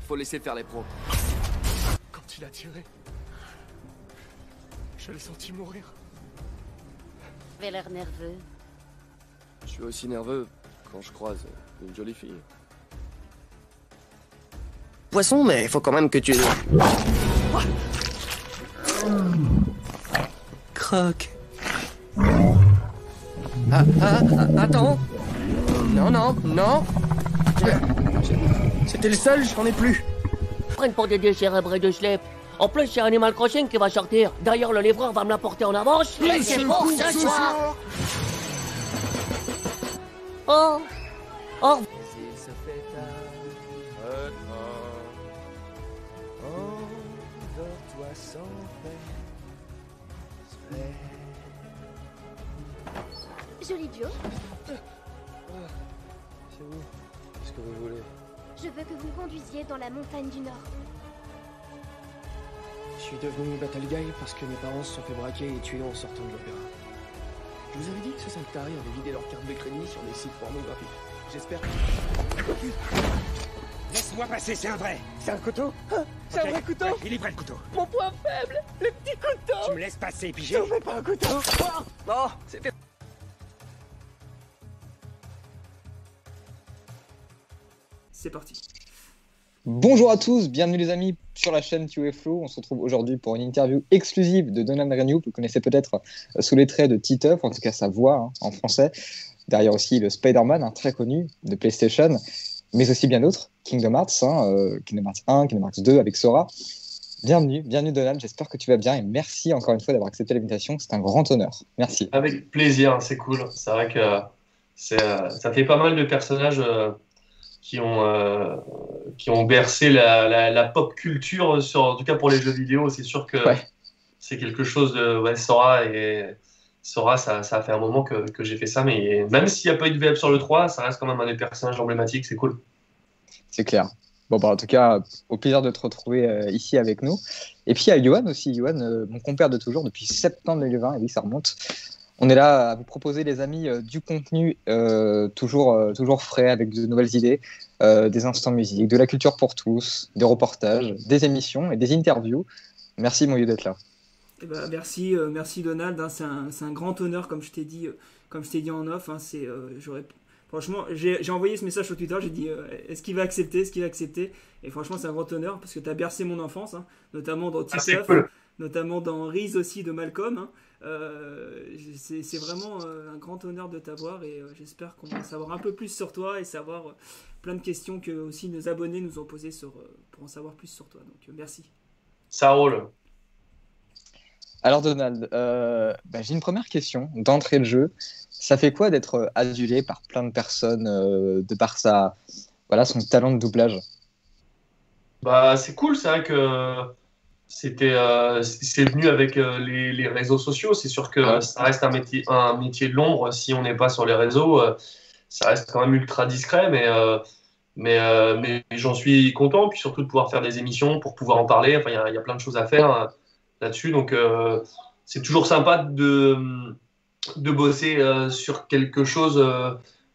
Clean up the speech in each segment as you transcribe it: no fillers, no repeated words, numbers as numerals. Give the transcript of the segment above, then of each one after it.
Faut laisser faire les pros. Quand il a tiré, je l'ai senti mourir. Il avait l'air nerveux. Je suis aussi nerveux quand je croise une jolie fille. Poisson, mais il faut quand même que tu... Croque. Attends. Non. C'était le seul, j'en ai plus. Prenne pour des décérébrés de slip. En plus, c'est Animal Crossing qui va sortir. D'ailleurs, le livreur va me l'apporter en avance. Et c'est pour ce soir. Oh. S'il se fait tard, endors-toi sans peine. Joli duo. C'est où? Qu'est-ce que vous voulez? Je veux que vous me conduisiez dans la montagne du Nord. Je suis devenu battle guy parce que mes parents se sont fait braquer et tuer en sortant de l'opéra. Je vous avais dit que ce 5 tarés avaient vidé leur carte de crédit sur des sites pornographiques. J'espère que... Laisse-moi passer, c'est un vrai. C'est un couteau? C'est un vrai couteau? Il est prêt le couteau. Mon point faible! Le petit couteau! Tu me laisses passer, pigé. J'en fais pas un couteau! Oh, c'était... C'est parti. Bonjour à tous, bienvenue les amis sur la chaîne TUFLO. On se retrouve aujourd'hui pour une interview exclusive de Donald Renew. Vous connaissez peut-être sous les traits de Titeuf, en tout cas sa voix en français. Derrière aussi le Spider-Man, très connu de PlayStation, mais aussi bien d'autres. Kingdom Hearts, Kingdom Hearts 1, Kingdom Hearts 2 avec Sora. Bienvenue Donald, j'espère que tu vas bien et merci encore une fois d'avoir accepté l'invitation. C'est un grand honneur. Merci. Avec plaisir, c'est cool. C'est vrai que ça fait pas mal de personnages qui ont bercé la pop culture, en tout cas pour les jeux vidéo. C'est sûr que c'est quelque chose de... Ouais, Sora, ça a fait un moment que j'ai fait ça, mais même s'il n'y a pas eu de VF sur le 3, ça reste quand même un des personnages emblématiques, c'est cool. C'est clair. Bon, en tout cas, au plaisir de te retrouver ici avec nous. Et puis à Yohan aussi, mon compère de toujours, depuis septembre 2020, et oui, ça remonte. On est là à vous proposer, les amis, du contenu toujours frais, avec de nouvelles idées, des instants musique, de la culture pour tous, des reportages, des émissions et des interviews. Merci, mon d'être là. Eh ben, merci Donald. C'est un grand honneur, comme je t'ai dit en off. Franchement, j'ai envoyé ce message sur Twitter. J'ai dit est-ce qu'il va accepter? Et franchement, c'est un grand honneur parce que tu as bercé mon enfance, notamment dans Titeuf, cool. Notamment dans Reese aussi de Malcolm. C'est vraiment un grand honneur de t'avoir et j'espère qu'on va en savoir un peu plus sur toi et savoir plein de questions que aussi nos abonnés nous ont posées pour en savoir plus sur toi. Donc merci. Ça roule. Alors Donald, j'ai une première question d'entrée de jeu. Ça fait quoi d'être adulé par plein de personnes de par son talent de doublage? C'est cool, c'est vrai que c'est venu avec les réseaux sociaux. C'est sûr que ça reste un métier de l'ombre si on n'est pas sur les réseaux. Ça reste quand même ultra discret, mais j'en suis content. Puis surtout de pouvoir faire des émissions pour pouvoir en parler. Enfin, il y a plein de choses à faire là-dessus. Donc, c'est toujours sympa de bosser sur quelque chose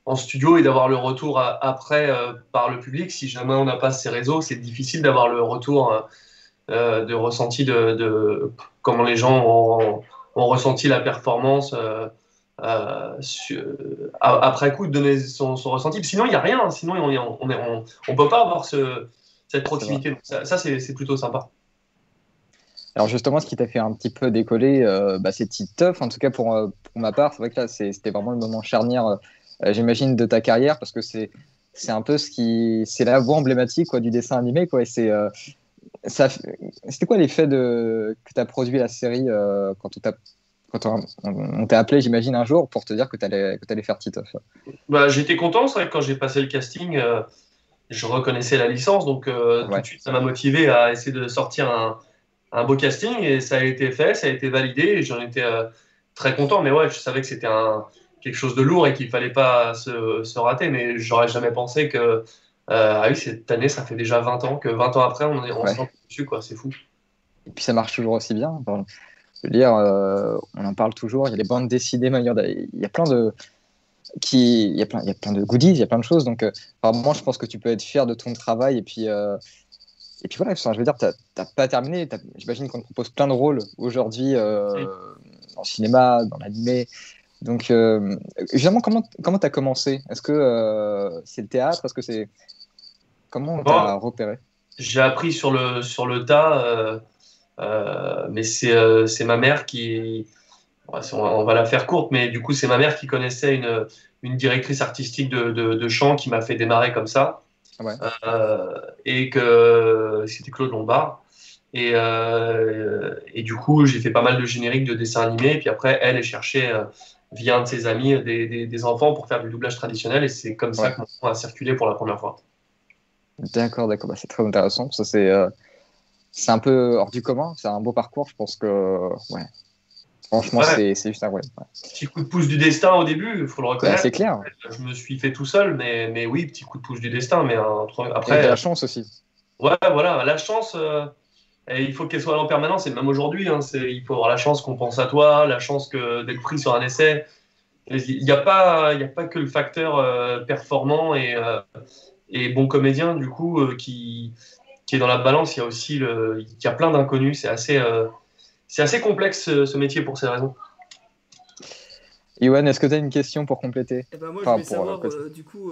en studio et d'avoir le retour après par le public. Si jamais on n'a pas ces réseaux, c'est difficile d'avoir le retour de ressenti de comment les gens ont ressenti la performance après coup, de donner son ressenti. Sinon, il n'y a rien. Sinon, on peut pas avoir cette proximité. Donc, ça c'est plutôt sympa. Alors justement, ce qui t'a fait un petit peu décoller, c'est Titeuf. En tout cas, pour ma part, c'est vrai que là, c'était vraiment le moment charnière, j'imagine, de ta carrière, parce que c'est un peu c'est la voix emblématique du dessin animé, quoi. Et c'était quoi l'effet que t'as produit la série quand on t'a appelé, j'imagine, un jour pour te dire que t'allais faire Titeuf? J'étais content. C'est vrai que quand j'ai passé le casting, je reconnaissais la licence, donc tout de suite, ça m'a motivé à essayer de sortir un beau casting et ça a été fait, ça a été validé et j'en étais très content. Mais je savais que c'était quelque chose de lourd et qu'il fallait pas se rater. Mais j'aurais jamais pensé que cette année, ça fait déjà 20 ans, que 20 ans après, on se rend dessus, quoi. C'est fou. Et puis ça marche toujours aussi bien. Je veux dire, on en parle toujours. Il y a les bandes dessinées, il y a plein de goodies, il y a plein de choses. Donc, moi, je pense que tu peux être fier de ton travail et puis Et puis voilà, enfin, je veux dire, t'as pas terminé. J'imagine qu'on te propose plein de rôles aujourd'hui en cinéma, dans l'animé. Donc, justement, comment t'as commencé? Est-ce que c'est le théâtre? Est-ce que c'est... Comment t'as repéré? J'ai appris sur le tas, mais c'est ma mère qui... On va la faire courte, mais du coup, c'est ma mère qui connaissait une directrice artistique de chant qui m'a fait démarrer comme ça. Ouais. Et que c'était Claude Lombard. Et du coup, j'ai fait pas mal de génériques de dessins animés. Et puis après, elle cherchait, via un de ses amis, des enfants pour faire du doublage traditionnel. Et c'est comme ça que mon nom a circulé pour la première fois. D'accord. Bah, c'est très intéressant. Ça, c'est un peu hors du commun. C'est un beau parcours. Je pense que... Ouais. Franchement, c'est juste incroyable. Ouais. Petit coup de pouce du destin au début, il faut le reconnaître. C'est clair. Je me suis fait tout seul, mais oui, petit coup de pouce du destin. Mais après, il y a la chance aussi. Ouais, voilà, la chance, il faut qu'elle soit là en permanence. Et même aujourd'hui, il faut avoir la chance qu'on pense à toi, la chance d'être pris sur un essai. Il n'y a pas que le facteur performant et bon comédien, du coup, qui est dans la balance. Il y a aussi il y a plein d'inconnus. C'est assez complexe ce métier pour ces raisons. Yoann, est-ce que tu as une question pour compléter? Moi, je voulais savoir, du coup,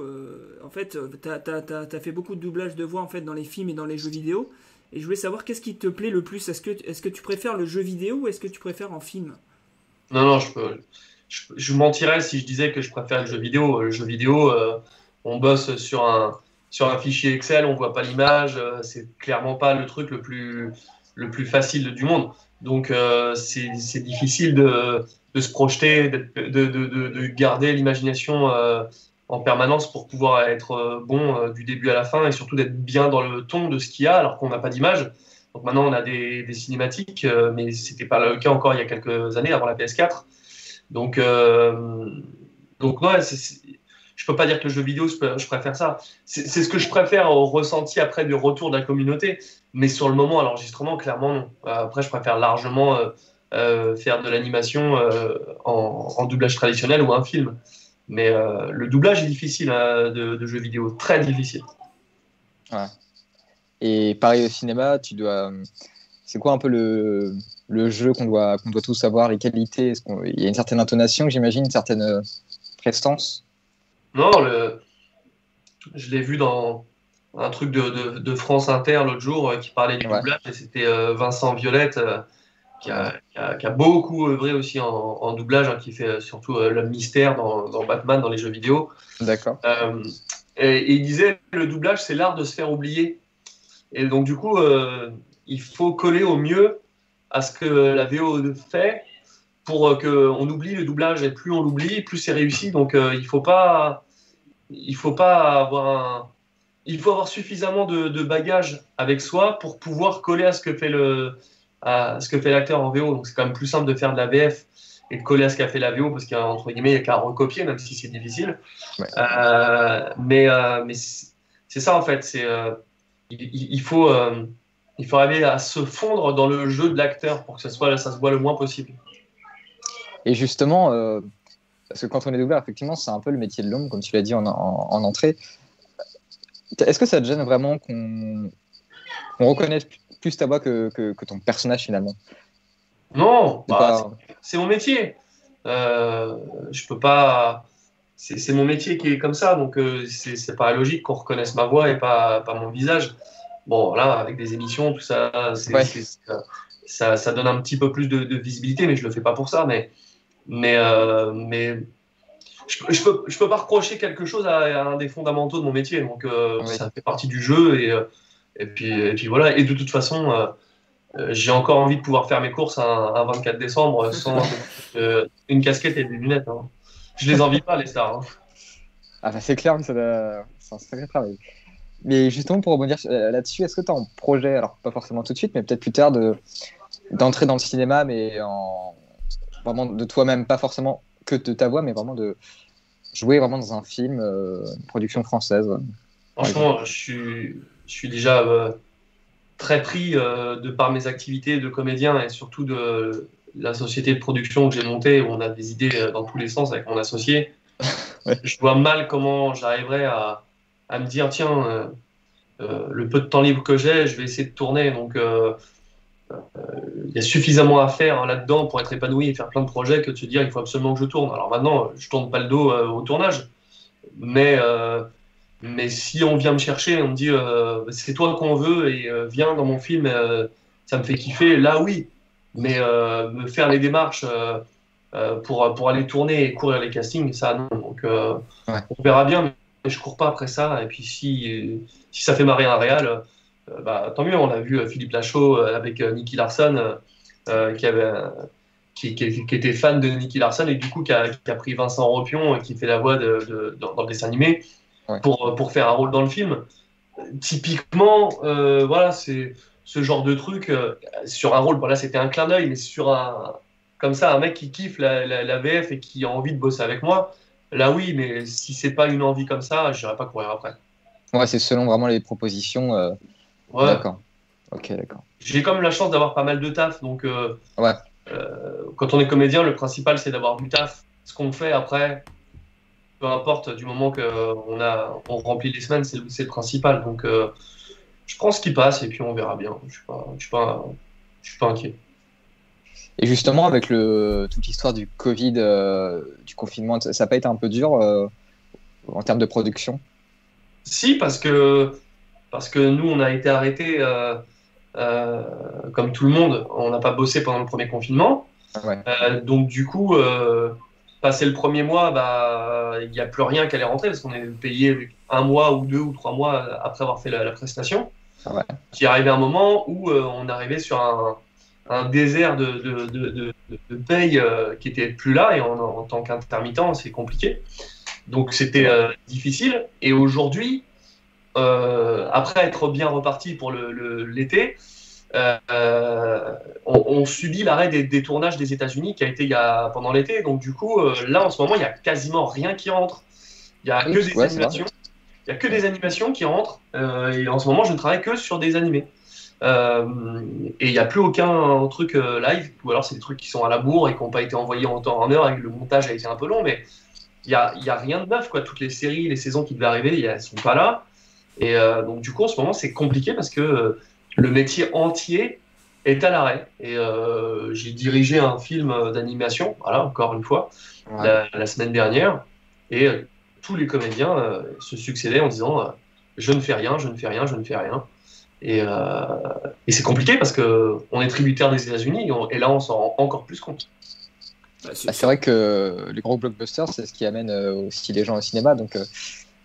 en fait, tu as fait beaucoup de doublage de voix en fait, dans les films et dans les jeux vidéo. Et je voulais savoir, qu'est-ce qui te plaît le plus? Est-ce que tu préfères le jeu vidéo ou est-ce que tu préfères en film? Non, je mentirais si je disais que je préfère le jeu vidéo. Le jeu vidéo, on bosse sur un fichier Excel, on voit pas l'image. C'est clairement pas le truc le plus facile du monde. Donc, c'est difficile de se projeter, de garder l'imagination en permanence pour pouvoir être bon du début à la fin et surtout d'être bien dans le ton de ce qu'il y a alors qu'on n'a pas d'image. Donc maintenant, on a des cinématiques, mais ce n'était pas le cas encore il y a quelques années, avant la PS4. Donc non, je peux pas dire que le jeu vidéo, je préfère ça. C'est ce que je préfère au ressenti après du retour de la communauté. Mais sur le moment, à l'enregistrement, clairement, non. Après, je préfère largement faire de l'animation en doublage traditionnel ou un film. Mais le doublage est difficile de jeux vidéo, très difficile. Ouais. Et pareil au cinéma, c'est quoi un peu le jeu qu'on doit tous savoir, les qualités? Il y a une certaine intonation, j'imagine, une certaine prestance? Non, je l'ai vu dans un truc de France Inter l'autre jour qui parlait du doublage, et c'était Vincent Violette qui a beaucoup œuvré aussi en doublage, qui fait surtout l'homme mystère dans Batman, dans les jeux vidéo. D'accord. Et il disait, le doublage, c'est l'art de se faire oublier. Et donc, du coup, il faut coller au mieux à ce que la VO fait pour qu'on oublie le doublage. Et plus on l'oublie, plus c'est réussi. Donc, il faut pas avoir il faut avoir suffisamment de bagages avec soi pour pouvoir coller à ce que fait l'acteur en VO. Donc, c'est quand même plus simple de faire de la VF et de coller à ce qu'a fait la VO, parce qu'entre guillemets, il n'y a qu'à recopier, même si c'est difficile. Ouais. Mais c'est ça, en fait. Il faut arriver à se fondre dans le jeu de l'acteur pour que ça se voit le moins possible. Et justement, parce que quand on est doubleur, effectivement, c'est un peu le métier de l'homme, comme tu l'as dit en entrée. Est-ce que ça te gêne vraiment qu'on reconnaisse plus ta voix que ton personnage, finalement? Non, c'est mon métier. Je peux pas. C'est mon métier qui est comme ça, donc c'est pas logique qu'on reconnaisse ma voix et pas mon visage. Bon, là, avec des émissions, tout ça, ça donne un petit peu plus de visibilité, mais je le fais pas pour ça. Mais je peux pas reprocher quelque chose à un des fondamentaux de mon métier, donc ça fait partie du jeu et puis voilà. Et de toute façon, j'ai encore envie de pouvoir faire mes courses un 24 décembre sans une casquette et des lunettes. Hein. Je les envie pas, les stars. Hein. Ah bah c'est clair, c'est un sacré travail. Mais justement, pour rebondir là-dessus, est-ce que tu as un projet, alors pas forcément tout de suite, mais peut-être plus tard, d'entrer dans le cinéma, mais vraiment de toi-même, pas forcément que de ta voix, mais vraiment de jouer vraiment dans un film, une production française? Franchement, je suis déjà très pris de par mes activités de comédien et surtout de la société de production que j'ai montée, où on a des idées dans tous les sens avec mon associé. Ouais. Je vois mal comment j'arriverais à me dire, tiens, le peu de temps libre que j'ai, je vais essayer de tourner. Donc, il y a suffisamment à faire là-dedans pour être épanoui et faire plein de projets que de se dire il faut absolument que je tourne. Alors maintenant, je tourne pas le dos au tournage, mais si on vient me chercher, on me dit c'est toi qu'on veut et viens dans mon film, ça me fait kiffer, là oui. Mais me faire les démarches pour aller tourner et courir les castings, ça non. Donc on verra bien, mais je cours pas après ça. Et puis si ça fait marrer un réal, bah, tant mieux. On a vu Philippe Lachaud avec Nicky Larson qui était fan de Nicky Larson et du coup qui a pris Vincent Ropion qui fait la voix dans le dessin animé pour faire un rôle dans le film. Typiquement, voilà, c'est ce genre de truc sur un rôle. Bon, là, c'était un clin d'œil, mais sur comme ça, un mec qui kiffe la VF et qui a envie de bosser avec moi, là oui, mais si c'est pas une envie comme ça, j'irai pas courir après. Ouais, c'est selon vraiment les propositions. Ouais. D'accord. Ok, d'accord. J'ai quand même la chance d'avoir pas mal de taf, donc ouais. Quand on est comédien, le principal c'est d'avoir du taf. Ce qu'on fait après, peu importe, du moment qu'on remplit les semaines, c'est le principal. Donc je prends ce qui passe et puis on verra bien. Je suis pas inquiet. Et justement, avec toute l'histoire du Covid, du confinement, ça n'a pas été un peu dur en termes de production? Si, parce que nous, on a été arrêtés comme tout le monde. On n'a pas bossé pendant le premier confinement. Ouais. Donc du coup, passé le premier mois, il n'y a plus rien qui allait rentrer parce qu'on est payé 1 mois ou 2 ou 3 mois après avoir fait la prestation. Ouais. Qui arrivait un moment où on arrivait sur un désert de paye qui était plus là, et en tant qu'intermittent, c'est compliqué. Donc c'était difficile. Et aujourd'hui, après être bien reparti pour l'été, on subit l'arrêt des tournages des États-Unis qui a été pendant l'été. Donc du coup, là en ce moment, il n'y a quasiment rien qui rentre. Il n'y a que des animations. Il y a que des animations qui rentrent. Et en ce moment, je ne travaille que sur des animés. Et il n'y a plus aucun truc live, ou alors c'est des trucs qui sont à la bourre et qui n'ont pas été envoyés en temps en heure, et le montage a été un peu long, mais il n'y a rien de neuf, quoi. Toutes les séries, les saisons qui devaient arriver, elles ne sont pas là. Et donc du coup, en ce moment, c'est compliqué parce que le métier entier est à l'arrêt. Et j'ai dirigé un film d'animation, voilà, encore une fois, la semaine dernière, et tous les comédiens se succédaient en disant je ne fais rien, je ne fais rien, je ne fais rien. Et c'est compliqué parce qu'on est tributaire des États-Unis et là on s'en rend encore plus compte. C'est vrai que les gros blockbusters, c'est ce qui amène aussi les gens au cinéma. Donc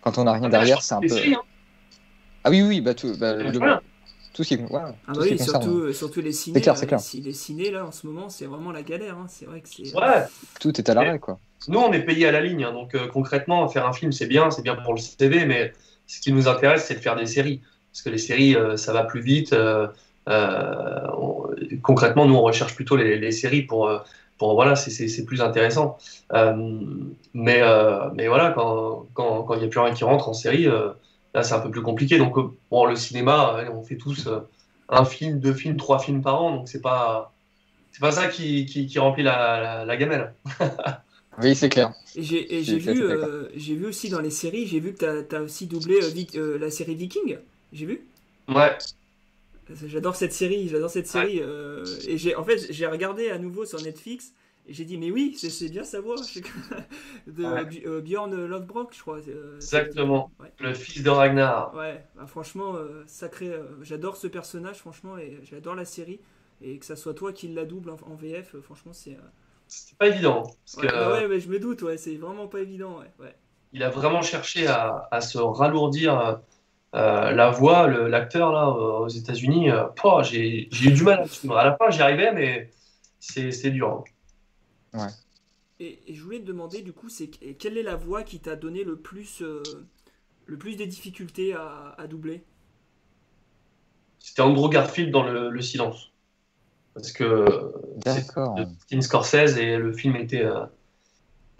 quand on n'a rien derrière, c'est un peu. Ah oui, tout ce qui. Ouais, ah bah oui, surtout les ciné. C'est clair. Les ciné là en ce moment, c'est vraiment la galère. Hein. C'est vrai que c'est. Ouais. Tout est à l'arrêt, quoi. Nous, on est payé à la ligne, hein, donc concrètement, faire un film, c'est bien pour le CV, mais ce qui nous intéresse, c'est de faire des séries. Parce que les séries, ça va plus vite. Concrètement, nous, on recherche plutôt les séries pour voilà, c'est plus intéressant. Mais voilà, quand il n'y a plus rien qui rentre en série, là, c'est un peu plus compliqué. Donc, bon, le cinéma, on fait tous 1 film, 2 films, 3 films par an. Donc, c'est pas ça qui remplit la gamelle. Oui, c'est clair. J'ai vu aussi dans les séries, j'ai vu que tu as aussi doublé la série Viking. J'ai vu. Ouais. J'adore cette série. Et j'ai regardé à nouveau sur Netflix et j'ai dit mais oui, c'est bien sa voix. Björn Lovbrock, je crois. Exactement. Ouais. Le fils de Ragnar. Ouais. Bah, franchement, sacré. J'adore ce personnage, franchement, et j'adore la série. Et que ça soit toi qui la double en VF, franchement, c'est pas évident. Mais je me doute, c'est vraiment pas évident. Ouais. Il a vraiment cherché à se ralourdir la voix, l'acteur là aux États-Unis. J'ai eu du mal à la fin, j'y arrivais, mais c'est dur. Hein. Ouais. Et je voulais te demander, du coup, quelle est la voix qui t'a donné le plus des difficultés à doubler? C'était Andrew Garfield dans le silence. Parce que c'est de Martin Scorsese et le film était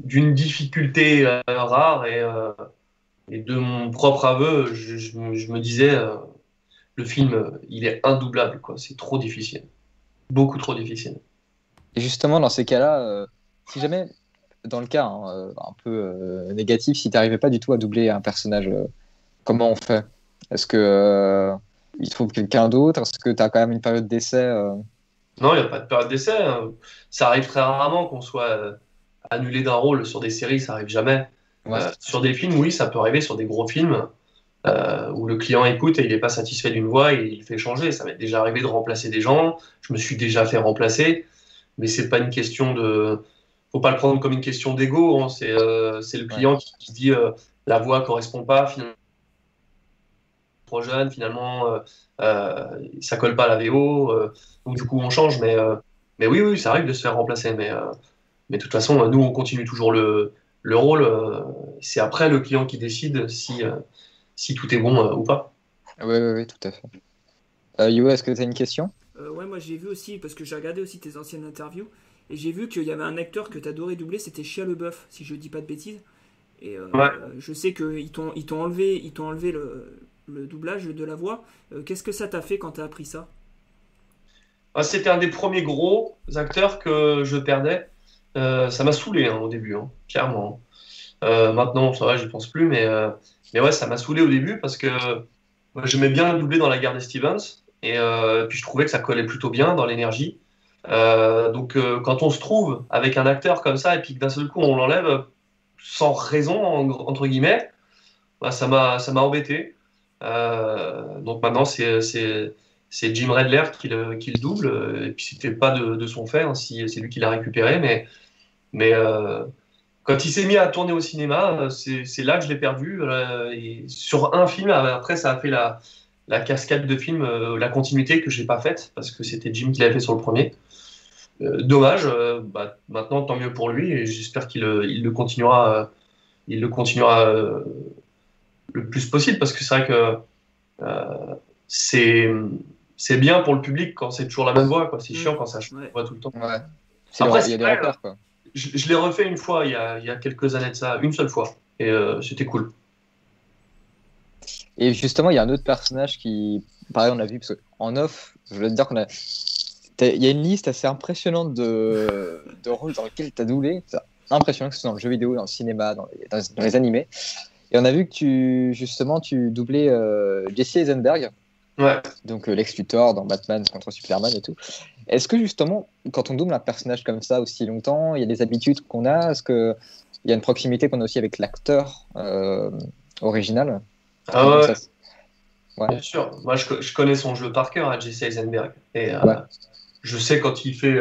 d'une difficulté rare et de mon propre aveu, je me disais le film il est indoublable, quoi. C'est trop difficile, beaucoup trop difficile. Et justement dans ces cas-là, si jamais dans le cas un peu négatif, si tu n'arrivais pas du tout à doubler un personnage, comment on fait? Est-ce que il trouve quelqu'un d'autre? Est-ce que tu as quand même une période d'essai Non, il n'y a pas de période d'essai, hein. Ça arrive très rarement qu'on soit annulé d'un rôle sur des séries, ça arrive jamais. Ouais. Sur des films, oui, ça peut arriver sur des gros films où le client écoute et il n'est pas satisfait d'une voix et il fait changer. Ça m'est déjà arrivé de remplacer des gens. Je me suis déjà fait remplacer, mais c'est pas une question de. Faut pas le prendre comme une question d'ego, hein. C'est le client qui se dit la voix correspond pas, finalement trop jeune, finalement ça colle pas à la VO, donc du coup on change. Mais oui, ça arrive de se faire remplacer. Mais de toute façon, nous on continue toujours le rôle. C'est après le client qui décide si tout est bon ou pas. Oui, tout à fait. Yo, est-ce que tu as une question? Ouais, moi j'ai vu aussi, parce que j'ai regardé aussi tes anciennes interviews, et j'ai vu qu'il y avait un acteur que t'adorais doubler, c'était Shia LaBeouf, si je dis pas de bêtises. Et Ouais. je sais qu'ils t'ont enlevé le doublage de la voix. Qu'est-ce que ça t'a fait quand t'as appris ça? C'était un des premiers gros acteurs que je perdais. Ça m'a saoulé au début, hein, clairement. Maintenant, ça va, j'y pense plus, mais ouais, ça m'a saoulé au début parce que j'aimais bien le doubler dans La Guerre des Stevens et puis je trouvais que ça collait plutôt bien dans l'énergie. Donc, quand on se trouve avec un acteur comme ça et puis que d'un seul coup on l'enlève sans raison, entre guillemets, ça m'a embêté. Donc maintenant, c'est Jim Redler qui le double, et puis c'était pas de son fait, hein, si c'est lui qui l'a récupéré, mais quand il s'est mis à tourner au cinéma, c'est là que je l'ai perdu. Et sur un film, après ça a fait la cascade de films, la continuité que j'ai pas faite parce que c'était Jim qui l'avait fait sur le premier. Dommage. Maintenant tant mieux pour lui et j'espère qu'il le continuera. Il le continuera le plus possible parce que c'est vrai que c'est bien pour le public quand c'est toujours la même voix, quoi. C'est chiant quand ça change de voix tout le temps. Ouais. Après, il y a des vrai, repères, quoi. je l'ai refait une fois il y a quelques années de ça, une seule fois, et c'était cool. Et justement, il y a un autre personnage qui, pareil, on a vu, parce qu'en off, je voulais te dire il y a une liste assez impressionnante de rôles dans lesquels tu as doublé. C'est impressionnant, que ce soit dans le jeu vidéo, dans le cinéma, dans les animés. Et on a vu que tu doublais Jesse Eisenberg, Ouais. donc Lex Luthor dans Batman contre Superman et tout. Est-ce que justement, quand on double un personnage comme ça aussi longtemps, il y a des habitudes qu'on a? Est-ce qu'il y a une proximité qu'on a aussi avec l'acteur original? Ah ouais. Ouais. Bien sûr. Moi, je connais son jeu par cœur à Jesse Eisenberg. Et je sais quand il fait.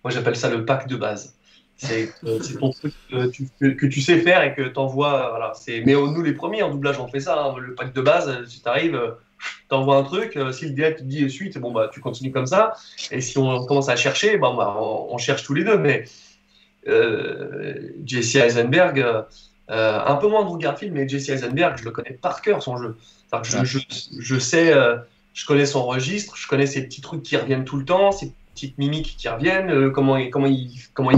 Moi, j'appelle ça le pack de base. C'est ton truc que tu sais faire et que tu envoies. Voilà. Mais nous, les premiers en doublage, on fait ça, hein. Le pack de base, si tu arrives, tu envoies un truc. Si le DA te dit suite, bon, tu continues comme ça. Et si on commence à chercher, on cherche tous les deux. Mais Jesse Eisenberg, un peu moins de Andrew Garfield, mais Jesse Eisenberg, je le connais par cœur, son jeu. Je sais, je connais son registre, je connais ces petits trucs qui reviennent tout le temps, ces petites mimiques qui reviennent, comment il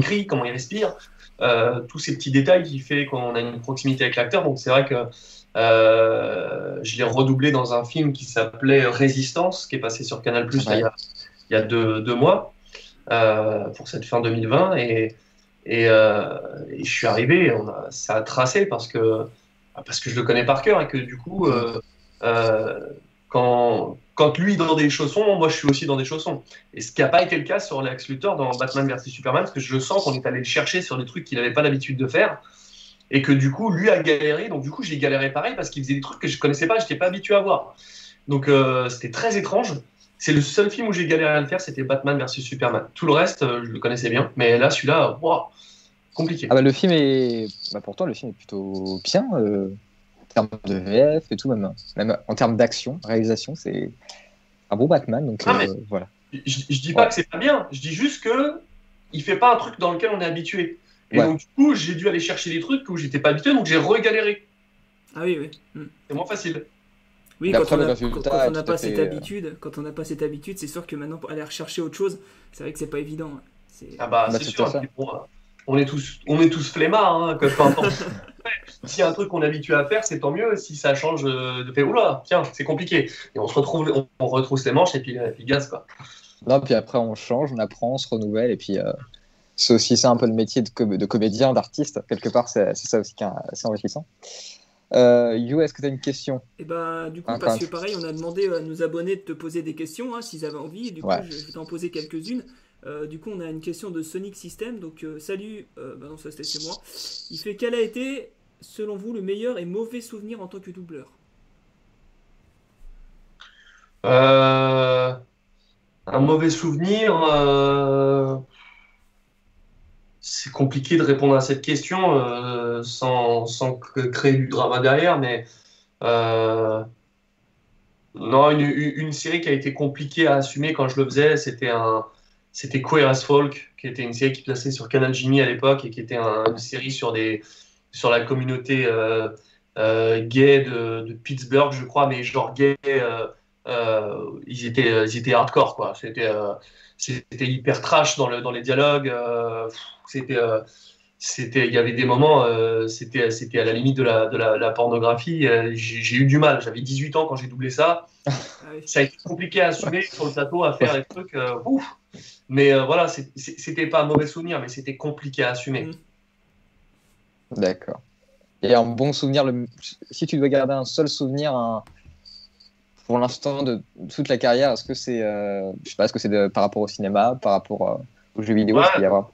crie, comment il respire, tous ces petits détails qui fait qu'on a une proximité avec l'acteur. Donc c'est vrai que je l'ai redoublé dans un film qui s'appelait Résistance, qui est passé sur Canal+ il y a deux mois, pour cette fin 2020, et je suis arrivé, ça a tracé parce que je le connais par cœur et que du coup, quand lui est dans des chaussons, moi je suis aussi dans des chaussons. Et ce qui n'a pas été le cas sur Lex Luthor dans Batman vs Superman, parce que je sens qu'on est allé le chercher sur des trucs qu'il n'avait pas l'habitude de faire et que du coup, lui a galéré. Donc du coup, j'ai galéré pareil parce qu'il faisait des trucs que je ne connaissais pas, je n'étais pas habitué à voir. Donc c'était très étrange. C'est le seul film où j'ai galéré à le faire, c'était Batman vs Superman. Tout le reste, je le connaissais bien. Mais là, celui-là, wow, compliqué. Le film est. Pourtant, le film est plutôt bien. En termes de VF et tout, même en termes d'action, réalisation, c'est un bon Batman. Donc, voilà. Je dis pas que c'est pas bien, je dis juste que il fait pas un truc dans lequel on est habitué. Et donc, du coup, j'ai dû aller chercher des trucs où j'étais pas habitué, donc j'ai regaléré. Ah oui. C'est moins facile. Oui, quand on n'a pas cette habitude, c'est sûr que maintenant, pour aller rechercher autre chose, c'est vrai que c'est pas évident. C'est sûr. On est tous flemmards, hein, peu importe. S'il y a un truc qu'on est habitué à faire, c'est tant mieux. Si ça change de fait, oula, tiens, c'est compliqué. Et on retrousse les manches et puis gaz, quoi. Non, puis après, on change, on apprend, on se renouvelle. Et puis, c'est aussi ça un peu le métier de comédien, d'artiste. Quelque part, c'est ça aussi qui est assez enrichissant. You, est-ce que tu as une question? Et ben, du coup, Encore parce une que pareil, on a demandé à nos abonnés de te poser des questions, hein, s'ils avaient envie, et du coup, Ouais. je vais t'en poser quelques-unes. Du coup, on a une question de Sonic System, donc salut, bah non, ça c'était chez moi. Il fait quel a été, selon vous, le meilleur et mauvais souvenir en tant que doubleur? Un mauvais souvenir, c'est compliqué de répondre à cette question sans créer du drama derrière, mais non, une série qui a été compliquée à assumer quand je le faisais, c'était Queer as Folk, qui était une série qui passait sur Canal Jimmy à l'époque et qui était une série sur la communauté gay de Pittsburgh, je crois, mais genre gay, ils étaient hardcore, quoi. C'était hyper trash dans les dialogues. Il y avait des moments, c'était à la limite de la pornographie. J'ai eu du mal. J'avais 18 ans quand j'ai doublé ça. Ah oui. Ça a été compliqué à assumer sur le plateau, à faire des trucs. Ouf. Mais voilà, c'était pas un mauvais souvenir, mais c'était compliqué à assumer. D'accord. Et un bon souvenir, si tu dois garder un seul souvenir pour l'instant de toute la carrière, est-ce que c'est, je sais pas, est-ce que c'est par rapport au cinéma, par rapport aux jeux vidéo, est-ce qu'il y a...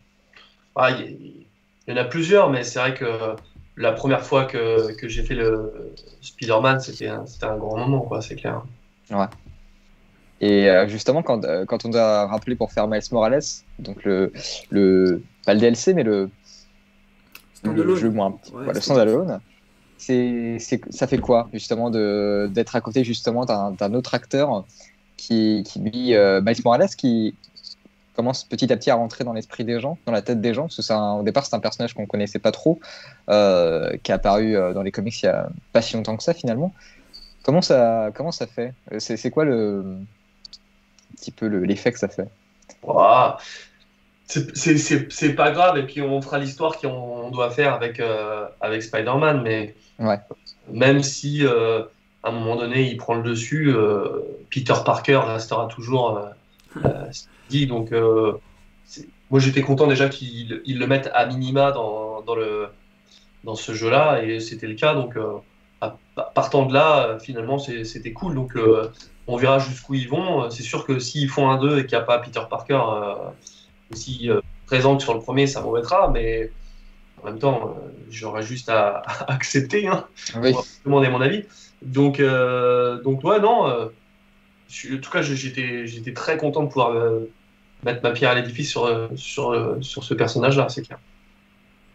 Il y en a plusieurs, mais c'est vrai que la première fois que j'ai fait le Spider-Man, c'était un grand moment, quoi, c'est clair. Ouais. Et justement, quand on t'a rappelé pour faire Miles Morales, donc pas le DLC, mais le jeu moins petit, Ouais, le standalone, ça fait quoi, justement, d'être à côté, justement, d'un autre acteur qui lui, Miles Morales, qui commence petit à petit à rentrer dans l'esprit des gens, dans la tête des gens, parce que au départ, c'est un personnage qu'on connaissait pas trop, qui est apparu dans les comics il y a pas si longtemps que ça, finalement. Comment ça fait? C'est quoi un petit peu l'effet que ça fait? Wow. C'est pas grave, et puis on fera l'histoire qu'on doit faire avec Spider-Man, mais ouais. Même si à un moment donné il prend le dessus, Peter Parker restera toujours dit. Donc moi j'étais content déjà qu'ils le mettent à minima dans ce jeu-là, et c'était le cas. Donc partant de là, finalement c'était cool. Donc on verra jusqu'où ils vont. C'est sûr que s'ils font un 2 et qu'il n'y a pas Peter Parker aussi présente sur le premier, ça m'embêtera, mais en même temps, j'aurais juste à accepter, hein, oui. Pour demander mon avis. Donc ouais, non. En tout cas, j'étais très content de pouvoir mettre ma pierre à l'édifice sur ce personnage-là, c'est clair.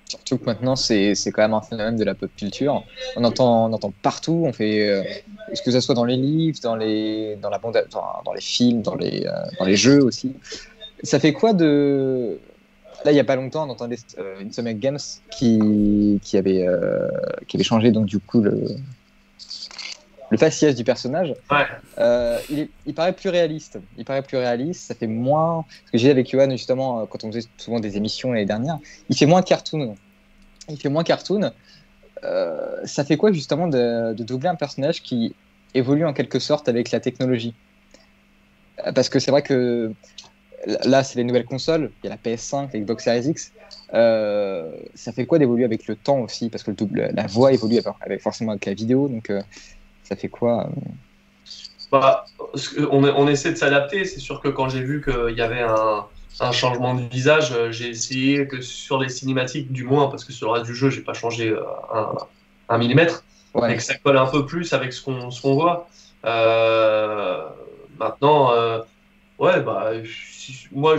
Surtout que maintenant, c'est quand même un phénomène de la pop culture. On entend partout. On fait, que ça soit dans les livres, dans les films, dans les jeux aussi. Ça fait quoi de... Là, il n'y a pas longtemps, on entendait Insomniac Games qui avait changé donc du coup le faciès du personnage. Ouais. Il paraît plus réaliste. Ça fait moins... Ce que j'ai dit avec Johan, justement, quand on faisait souvent des émissions l'année dernière, il fait moins cartoon. Ça fait quoi, justement, de doubler un personnage qui évolue en quelque sorte avec la technologie? Parce que c'est vrai que là, c'est les nouvelles consoles, il y a la PS5, la Xbox Series X. Ça fait quoi d'évoluer avec le temps aussi? Parce que la voix évolue forcément avec la vidéo, donc ça fait quoi on essaie de s'adapter. C'est sûr que quand j'ai vu qu'il y avait un changement de visage, j'ai essayé que sur les cinématiques, du moins, parce que sur le reste du jeu, j'ai pas changé un millimètre, ouais. Et que ça colle un peu plus avec ce qu'on voit. Maintenant, ouais, moi,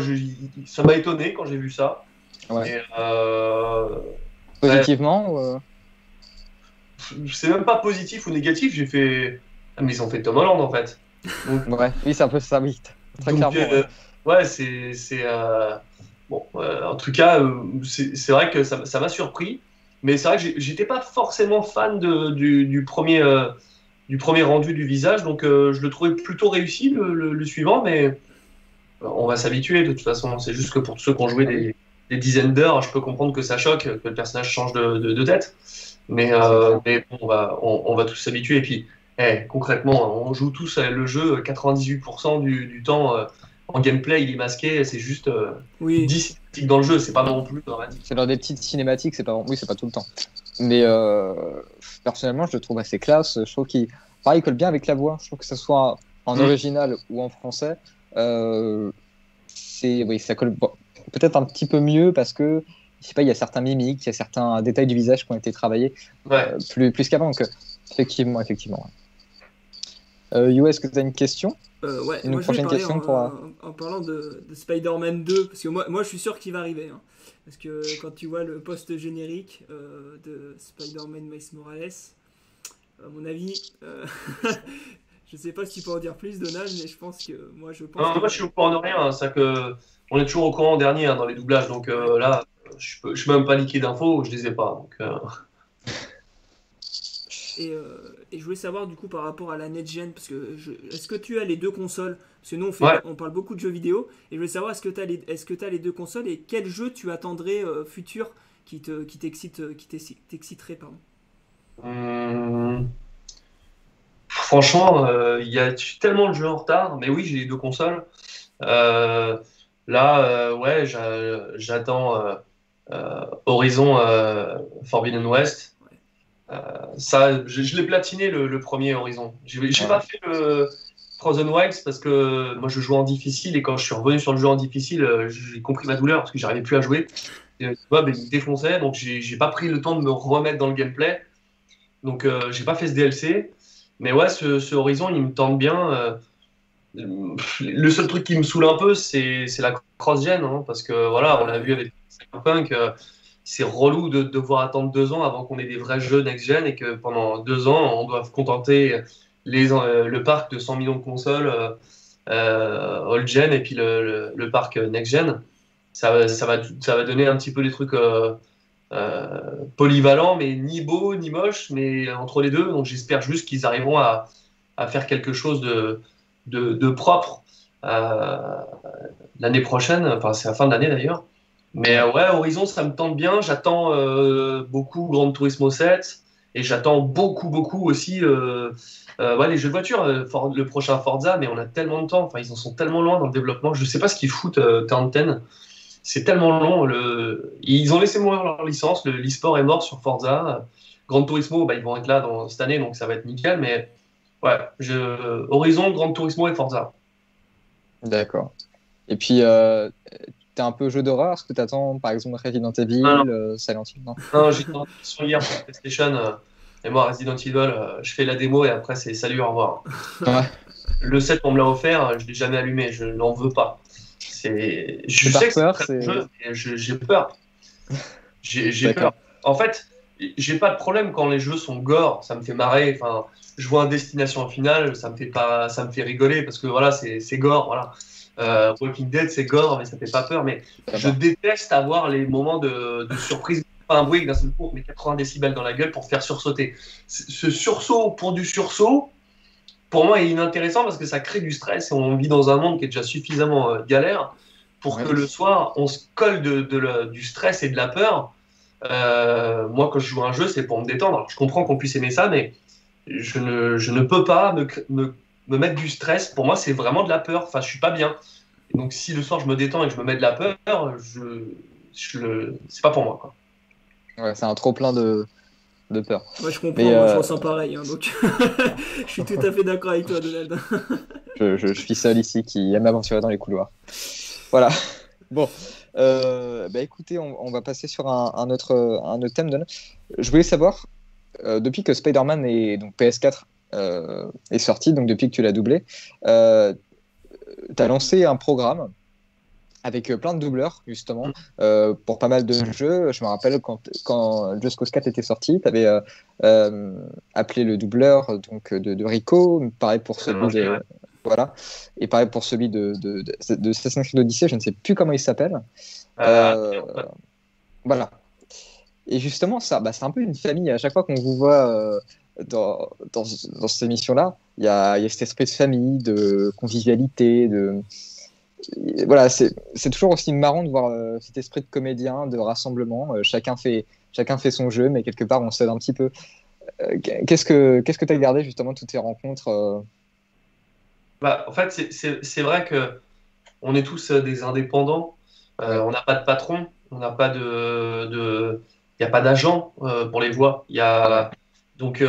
ça m'a étonné quand j'ai vu ça. Ouais. Et, positivement c'est même pas positif ou négatif, j'ai fait... Ah, mais ils ont fait Tom Holland, en fait. Donc, ouais, oui, c'est un peu ça, oui. Très clairement. Ouais, bon, en tout cas, c'est vrai que ça m'a surpris, mais c'est vrai que j'étais pas forcément fan du premier rendu du visage, donc je le trouvais plutôt réussi, le suivant, mais on va s'habituer de toute façon. C'est juste que pour tous ceux qui ont joué des dizaines d'heures, je peux comprendre que ça choque, que le personnage change de tête, mais bon, on va tous s'habituer. Et puis, concrètement, on joue tous le jeu 98% du temps en gameplay, il est masqué, c'est juste 10 cinématiques dans le jeu, c'est pas non plus dramatique. C'est dans des petites cinématiques, c'est pas tout le temps. Mais personnellement, je le trouve assez classe. Je trouve qu'il pareil, il colle bien avec la voix. Je trouve que ce soit en original ou en français, oui, ça colle peut-être un petit peu mieux parce que je sais pas, il y a certains mimiques, il y a certains détails du visage qui ont été travaillés plus qu'avant. Donc, effectivement. You, est-ce que tu as une question? Ouais, une moi prochaine je vais question parler en parlant de Spider-Man 2, parce que moi je suis sûr qu'il va arriver. Hein. Parce que quand tu vois le post-générique de Spider-Man Miles Morales, à mon avis, je sais pas si tu peux en dire plus, Donald, mais je pense que moi je pense. Non, moi je suis au courant de rien, hein, c'est que on est toujours au courant en dernier dans les doublages, donc là je peux même pas liquer d'infos, je les ai pas. Donc, Et je voulais savoir du coup par rapport à la next-gen, parce que est-ce que tu as les deux consoles? Parce que nous on parle beaucoup de jeux vidéo, et je voulais savoir est-ce que tu as les deux consoles et quel jeu tu attendrais futur qui t'exciterait, pardon. Franchement, il y a tellement de jeux en retard, mais oui, j'ai les deux consoles. Ouais, j'attends Horizon Forbidden West. Ça, je l'ai platiné le premier Horizon. J'ai pas fait le Frozen Wilds parce que moi je joue en difficile et quand je suis revenu sur le jeu en difficile, j'ai compris ma douleur parce que j'arrivais plus à jouer. Et, Bob il me défonçait, donc j'ai pas pris le temps de me remettre dans le gameplay. Donc j'ai pas fait ce DLC. Mais ouais, ce Horizon il me tente bien. Le seul truc qui me saoule un peu, c'est la cross-gen, hein, parce que voilà, on l'a vu avec Cyberpunk. C'est relou de devoir attendre 2 ans avant qu'on ait des vrais jeux next-gen et que pendant 2 ans, on doive contenter le parc de 100 millions de consoles old-gen et puis le parc next-gen. Ça va donner un petit peu des trucs polyvalents, mais ni beaux ni moches, mais entre les deux. Donc j'espère juste qu'ils arriveront à faire quelque chose de propre l'année prochaine. Enfin, c'est la fin de l'année d'ailleurs. Mais ouais, Horizon, ça me tente bien. J'attends beaucoup Gran Turismo 7 et j'attends beaucoup aussi les jeux de voiture, le prochain Forza, mais on a tellement de temps. Enfin, ils en sont tellement loin dans le développement. Je sais pas ce qu'ils foutent, Turn 10. C'est tellement long. Ils ont laissé mourir leur licence. L'e-sport est mort sur Forza. Gran Turismo, ils vont être là cette année, donc ça va être nickel. Mais ouais, Horizon, Gran Turismo et Forza. D'accord. Et puis, t'es un peu jeu d'horreur? Est-ce que t'attends par exemple Resident Evil, Silent Hill? Non, j'ai une sur hier pour PlayStation. Et moi, Resident Evil, je fais la démo et après, c'est salut, au revoir. Ouais. Le 7, on me l'a offert, je l'ai jamais allumé, je n'en veux pas. Je sais que c'est un très bon jeu, mais j'ai peur. J'ai peur. En fait, j'ai pas de problème quand les jeux sont gore, ça me fait marrer. Enfin, je vois un Destination Finale, ça me fait rigoler parce que voilà, c'est gore, voilà. Walking Dead, c'est gore, mais ça fait pas peur. Mais je déteste avoir les moments de surprise. Pas un bruit d'un seul coup, mais 80 décibels dans la gueule pour te faire sursauter. Ce sursaut pour du sursaut, pour moi, est inintéressant parce que ça crée du stress et on vit dans un monde qui est déjà suffisamment galère pour que le soir, on se colle du stress et de la peur. Moi, quand je joue à un jeu, c'est pour me détendre. Alors, je comprends qu'on puisse aimer ça, mais je ne peux pas me mettre du stress. Pour moi, c'est vraiment de la peur. Enfin, je suis pas bien. Et donc, si le soir, je me détends et que je me mets de la peur, c'est pas pour moi, quoi. Ouais, c'est un trop plein de peur. Moi je comprends, moi je ressens pareil, hein, donc je suis tout à fait d'accord avec toi, Donald. je suis seul ici qui aime m'aventurer dans les couloirs. Voilà. Bon, écoutez, on va passer sur un autre thème. Je voulais savoir, depuis que Spider-Man et donc PS4 est sorti, donc depuis que tu l'as doublé, tu as lancé un programme avec plein de doubleurs, justement, pour pas mal de jeux. Je me rappelle quand Just Cause 4 était sorti, tu avais appelé le doubleur donc, de Rico, pareil pour celui de... Voilà. Et pareil pour celui de Assassin's Creed Odyssey, je ne sais plus comment il s'appelle. Voilà. Et justement, ça, c'est un peu une famille. À chaque fois qu'on vous voit dans cette émission-là, il y a cet esprit de famille, de convivialité, voilà, c'est toujours aussi marrant de voir cet esprit de comédien, de rassemblement. Chacun fait son jeu, mais quelque part on s'aide un petit peu. Qu'est-ce que tu as gardé justement de toutes ces rencontres En fait, c'est vrai que on est tous des indépendants. On n'a pas de patron, on n'a pas de a pas d'agent pour les voix. Donc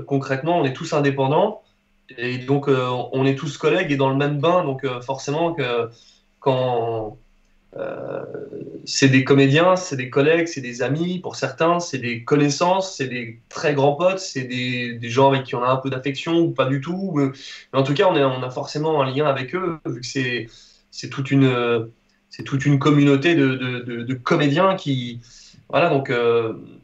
concrètement, on est tous indépendants et donc on est tous collègues et dans le même bain. Donc forcément que quand c'est des comédiens, c'est des collègues, c'est des amis pour certains, c'est des connaissances, c'est des très grands potes, c'est des gens avec qui on a un peu d'affection ou pas du tout. Mais en tout cas, on a forcément un lien avec eux vu que c'est toute une communauté de comédiens qui voilà. Donc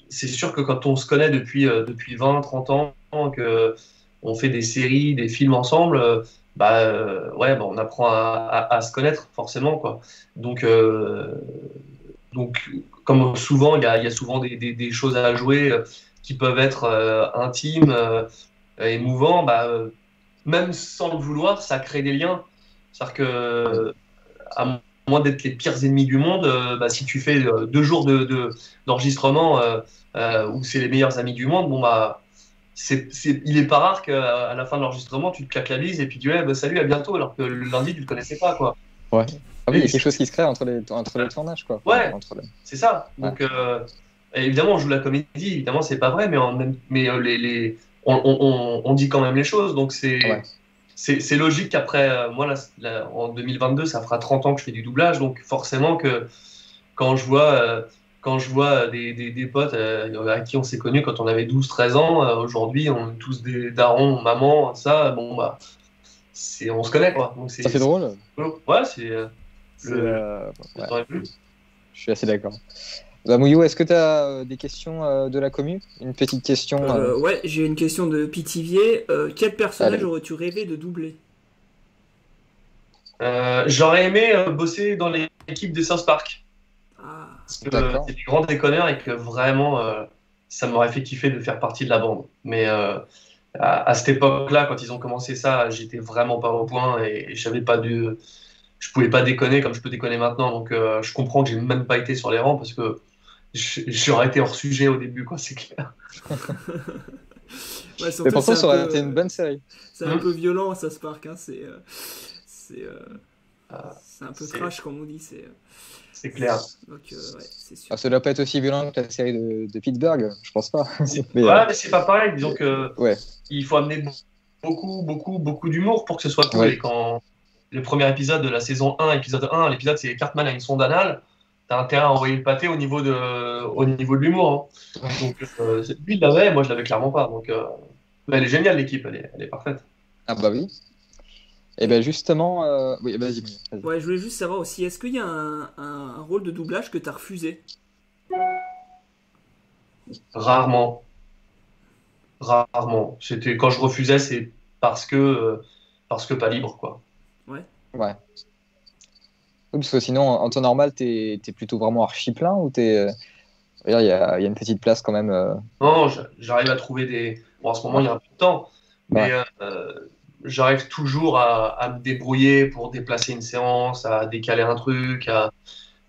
c'est sûr que quand on se connaît depuis 20, 30 ans, que on fait des séries, des films ensemble, on apprend à se connaître forcément quoi. Donc comme souvent, il y a souvent des choses à jouer qui peuvent être intimes, émouvants. Même sans le vouloir, ça crée des liens. C'est-à-dire que, à moins d'être les pires ennemis du monde, si tu fais 2 jours d'enregistrement où c'est les meilleurs amis du monde, il est pas rare qu'à la fin de l'enregistrement, tu te claques la bise et puis tu dis salut, à bientôt, alors que le lundi, tu le connaissais pas, quoi. Ouais. Ah oui, il y a quelque chose qui se crée entre les tournages, quoi. Ouais, c'est ça. Donc, évidemment, on joue la comédie, évidemment, c'est pas vrai, mais on dit quand même les choses. Donc, c'est logique qu'après, moi, en 2022, ça fera 30 ans que je fais du doublage. Donc, forcément, que quand je vois des potes à qui on s'est connus quand on avait 12-13 ans, aujourd'hui, on est tous des darons, mamans, ça, on se connaît, quoi. Donc, ça fait drôle. Ouais, c'est. Je suis assez d'accord. Mouillou, est-ce que tu as des questions de la commu? Une petite question Ouais, j'ai une question de Pitivier. Quel personnage aurais-tu rêvé de doubler? J'aurais aimé bosser dans l'équipe de South Park. Parce que c'est des grands déconneurs et que vraiment, ça m'aurait fait kiffer de faire partie de la bande. Mais à cette époque-là, quand ils ont commencé ça, j'étais vraiment pas au point et je pouvais pas déconner comme je peux déconner maintenant. Donc je comprends que j'ai même pas été sur les rangs parce que j'aurais été hors sujet au début, quoi, c'est clair. Ouais, mais pourtant, ça aurait été une bonne série. C'est un peu violent, ça se parque. Hein. C'est un peu trash, comme on dit. C'est clair. Donc, c'est sûr. Ça doit pas être aussi violent que la série de Pittsburgh, je pense pas. Mais c'est pas pareil. Disons que il faut amener beaucoup d'humour pour que ce soit cool. Et quand le premier épisode de la saison 1, l'épisode c'est Cartman a une sonde anale, t'as intérêt à envoyer le pâté au niveau de l'humour. Hein. Donc lui il l'avait, moi je l'avais clairement pas. Donc elle est géniale l'équipe, elle est parfaite. Ah bah oui. Et ben justement, oui, vas-y. Ouais, je voulais juste savoir aussi, est-ce qu'il y a un rôle de doublage que t'as refusé? Rarement. Quand je refusais, c'est parce que pas libre, quoi. Ouais. Oui, parce que sinon, en temps normal, t'es plutôt vraiment archi plein ou il y a une petite place quand même Non, j'arrive à trouver des. Bon, en ce moment, il y a un peu de temps, mais j'arrive toujours à me débrouiller pour déplacer une séance, à décaler un truc,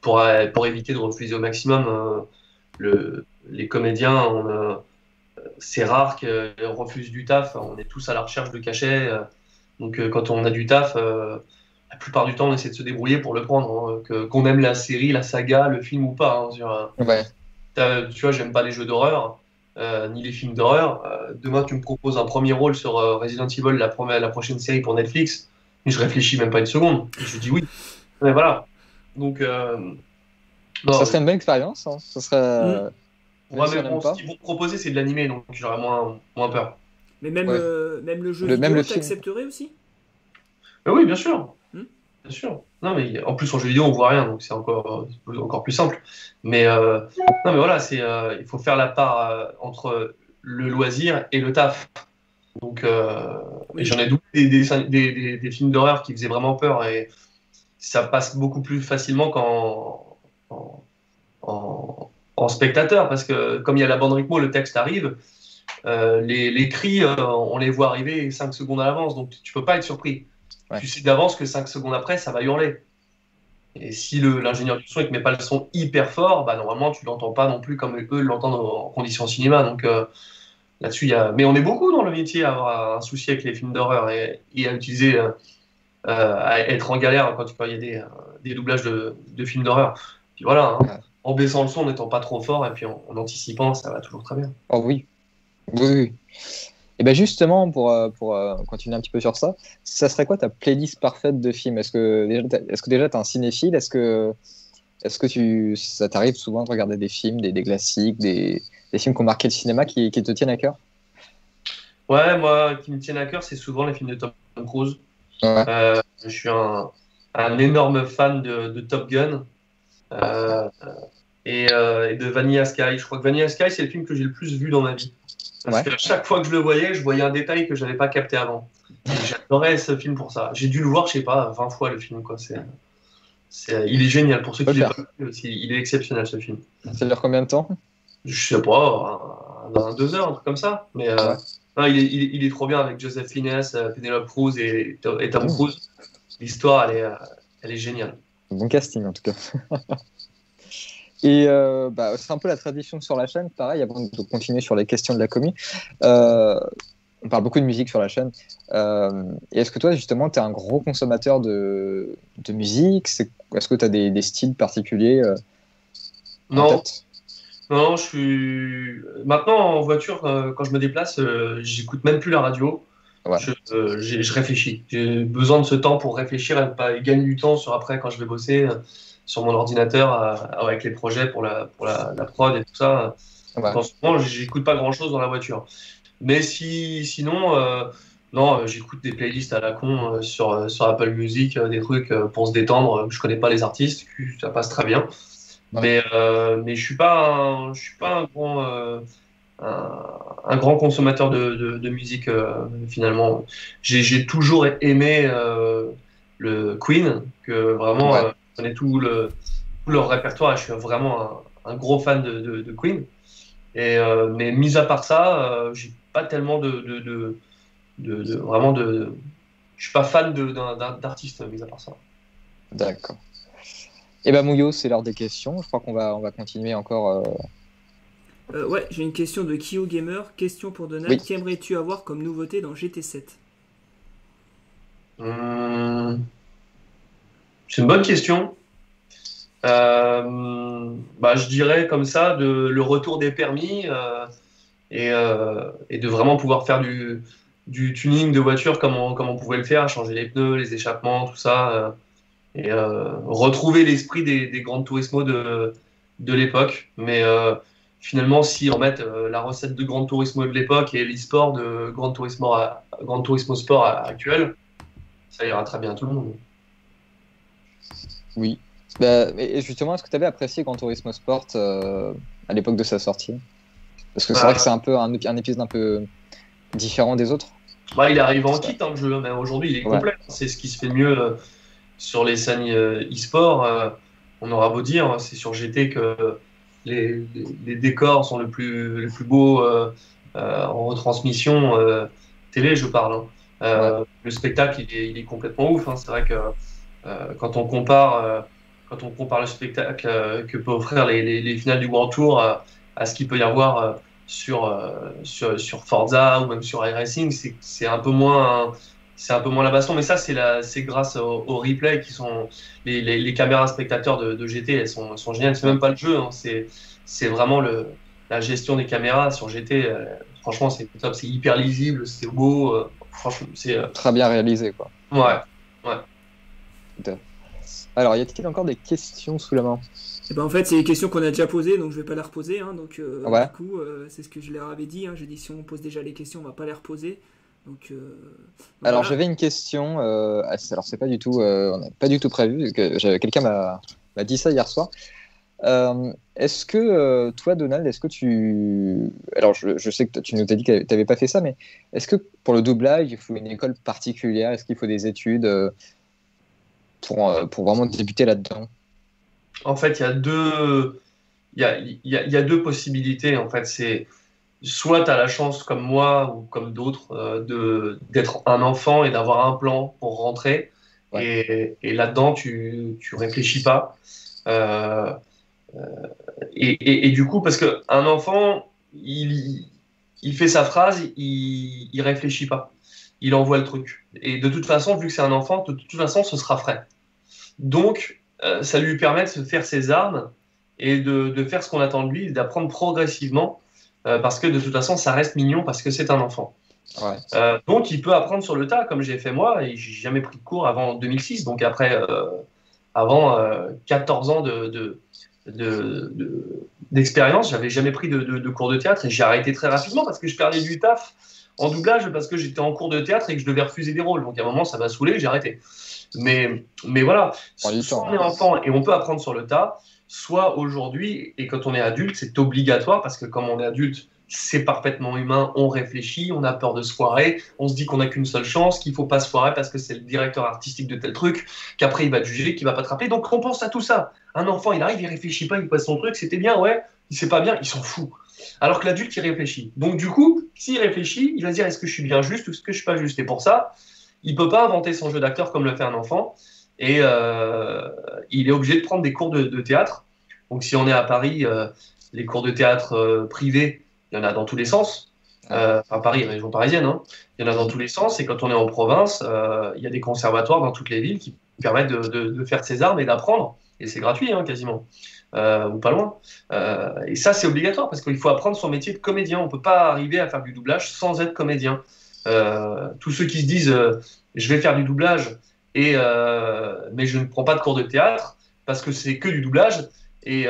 pour éviter de refuser au maximum. Les comédiens, c'est rare qu'on refuse du taf, on est tous à la recherche de cachets. Donc quand on a du taf, la plupart du temps, on essaie de se débrouiller pour le prendre. Hein, qu'on aime la série, la saga, le film ou pas. Hein, tu vois, j'aime pas les jeux d'horreur. Ni les films d'horreur. Demain, tu me proposes un premier rôle sur Resident Evil, la prochaine série pour Netflix, mais je réfléchis même pas une seconde. Et je dis oui. Mais voilà. Donc, ça serait une bonne expérience. Hein. Ça serait. Ouais, mais bon, ce qu'ils vont proposer, c'est de l'animé, donc j'aurais moins peur. Mais même le jeu vidéo, t'accepterais aussi? Oui, bien sûr. Bien sûr. Non, mais en plus, en jeu vidéo, on voit rien, donc c'est encore plus simple. Mais non, mais voilà, il faut faire la part entre le loisir et le taf. Donc, et j'en ai doublé des films d'horreur qui faisaient vraiment peur et ça passe beaucoup plus facilement en spectateur parce que comme il y a la bande rythmo, le texte arrive, les cris, on les voit arriver 5 secondes à l'avance, donc tu peux pas être surpris. Ouais. Tu sais d'avance que 5 secondes après, ça va hurler. Et si l'ingénieur du son ne te met pas le son hyper fort, normalement, tu l'entends pas non plus comme eux l'entendent en conditions cinéma. Donc là-dessus, mais on est beaucoup dans le métier à avoir un souci avec les films d'horreur et à utiliser, à être en galère quand il y a des doublages de films d'horreur. Puis voilà, hein. en baissant le son, en n'étant pas trop fort, et puis en anticipant, ça va toujours très bien. Oh oui. Oui, oui. Et bien justement, pour continuer un petit peu sur ça, ça serait quoi ta playlist parfaite de films? Est-ce que déjà tu es un cinéphile? Est-ce que ça t'arrive souvent de regarder des films, des classiques, des films qui ont marqué le cinéma qui te tiennent à cœur? Ouais, moi, qui me tiennent à cœur, c'est souvent les films de Tom Cruise. Ouais. Je suis un énorme fan de Top Gun et de Vanilla Sky. Je crois que Vanilla Sky, c'est le film que j'ai le plus vu dans ma vie. Parce qu'à chaque fois que je le voyais un détail que je n'avais pas capté avant. Et j'adorais ce film pour ça. J'ai dû le voir, je sais pas, 20 fois le film, quoi. Il est génial. Pour ceux qui l'ont pas vu, il est exceptionnel, ce film. Ça dure combien de temps? Je sais pas, 2 heures, un truc comme ça. Mais non, il est trop bien avec Joseph Fiennes, Penelope Cruz et Tom Cruise. L'histoire, elle est géniale. Bon casting, en tout cas. Et c'est un peu la tradition sur la chaîne. Pareil, avant de continuer sur les questions de la commu, on parle beaucoup de musique sur la chaîne. Et est-ce que toi, justement, tu es un gros consommateur de musique? Est-ce que tu as des styles particuliers Non. Non, je suis... Maintenant, en voiture, quand je me déplace, j'écoute même plus la radio. Ouais. Je réfléchis. J'ai besoin de ce temps pour réfléchir et gagner du temps après, quand je vais bosser sur mon ordinateur avec les projets pour la prod et tout ça. Ouais. En ce moment, j'écoute pas grand-chose dans la voiture. Mais sinon, non, j'écoute des playlists à la con sur Apple Music, des trucs pour se détendre. Je connais pas les artistes, ça passe très bien. Ouais. Mais je suis pas un grand consommateur de musique finalement. J'ai toujours aimé le Queen, que vraiment je connais tout leur répertoire. Je suis vraiment un gros fan de Queen. Mais mis à part ça, j'ai pas tellement vraiment de. Je suis pas fan d'artistes mis à part ça. D'accord. Et ben Mouyo, c'est l'heure des questions. Je crois qu'on va continuer encore. Ouais, j'ai une question de Kyo Gamer. Question pour Donald. Oui. Qu'aimerais-tu avoir comme nouveauté dans GT7? C'est une bonne question. Je dirais comme ça le retour des permis et de vraiment pouvoir faire du tuning de voiture comme on pouvait le faire, changer les pneus, les échappements, tout ça. Et retrouver l'esprit des Gran Turismo de l'époque. Mais finalement, si on met la recette de Gran Turismo de l'époque et l'e-sport de Gran Turismo Sport actuel, ça ira très bien à tout le monde. Oui. Et justement, est-ce que tu avais apprécié Gran Turismo Sport à l'époque de sa sortie? Parce que c'est vrai que c'est un peu un épisode un peu différent des autres. Il arrive en kit, le jeu, mais aujourd'hui il est complet. C'est ce qui se fait mieux sur les scènes e-sport. On aura beau dire, c'est sur GT que les décors sont les plus beaux en retransmission télé, je parle. Le spectacle, il est complètement ouf. C'est vrai que quand on compare le spectacle que peut offrir les finales du World Tour à ce qu'il peut y avoir sur Forza ou même sur iRacing, c'est un peu moins la baston, mais ça c'est grâce au replay qui sont les caméras spectateurs de GT, elles sont géniales. C'est même pas le jeu, c'est vraiment la gestion des caméras sur GT. Franchement, c'est top, c'est hyper lisible, c'est beau. Franchement, c'est très bien réalisé, quoi. Ouais. Alors, y a-t-il encore des questions sous la main? En fait, c'est des questions qu'on a déjà posées, donc je vais pas les reposer. Du coup, c'est ce que je leur avais dit. J'ai dit, si on pose déjà les questions, on va pas les reposer. Donc, alors, j'avais une question. Alors, c'est pas du tout, on n'a pas du tout prévu. Quelqu'un m'a dit ça hier soir. Est-ce que toi, Donald, alors je sais que tu nous as dit que tu n'avais pas fait ça, mais est-ce que pour le doublage, il faut une école particulière? Est-ce qu'il faut des études pour vraiment débuter là-dedans? En fait, il y a deux possibilités. En fait, c'est soit tu as la chance, comme moi ou comme d'autres, d'être un enfant et d'avoir un plan pour rentrer. Ouais. Et là-dedans, tu réfléchis pas. Et du coup, parce qu'un enfant, il fait sa phrase, il réfléchit pas. Il envoie le truc. Et de toute façon, vu que c'est un enfant, de toute façon, ce sera frais. Donc, ça lui permet de se faire ses armes et de faire ce qu'on attend de lui, d'apprendre progressivement, parce que de toute façon, ça reste mignon parce que c'est un enfant. Ouais. Donc, il peut apprendre sur le tas, comme j'ai fait moi, et j'ai jamais pris de cours avant 2006, donc avant 14 ans d'expérience, j'avais jamais pris de cours de théâtre, et j'ai arrêté très rapidement parce que je perdais du taf en doublage parce que j'étais en cours de théâtre et que je devais refuser des rôles. Donc, à un moment, ça m'a saoulé, j'ai arrêté. Mais voilà, soit on est enfant et on peut apprendre sur le tas, soit aujourd'hui, et quand on est adulte, c'est obligatoire parce que comme on est adulte, c'est parfaitement humain, on réfléchit, on a peur de se foirer, on se dit qu'on n'a qu'une seule chance, qu'il ne faut pas se foirer parce que c'est le directeur artistique de tel truc, qu'après il va te juger, qu'il ne va pas te rappeler. Donc on pense à tout ça. Un enfant, il arrive, il réfléchit pas, il passe son truc, c'était bien, ouais, il sait pas bien, il s'en fout. Alors que l'adulte, il réfléchit. Donc du coup, s'il réfléchit, il va se dire est-ce que je suis bien juste ou est-ce que je suis pas juste. Et pour ça, il ne peut pas inventer son jeu d'acteur comme le fait un enfant. Et il est obligé de prendre des cours de théâtre. Donc si on est à Paris, les cours de théâtre privés, il y en a dans tous les sens. À Paris, région parisienne, hein. Il y en a dans tous les sens. Et quand on est en province, il y a des conservatoires dans toutes les villes qui permettent de faire ses armes et d'apprendre. Et c'est gratuit, hein, quasiment. Ou pas loin. Et ça, c'est obligatoire parce qu'il faut apprendre son métier de comédien. On ne peut pas arriver à faire du doublage sans être comédien. Tous ceux qui se disent je vais faire du doublage, mais je ne prends pas de cours de théâtre parce que c'est que du doublage. Et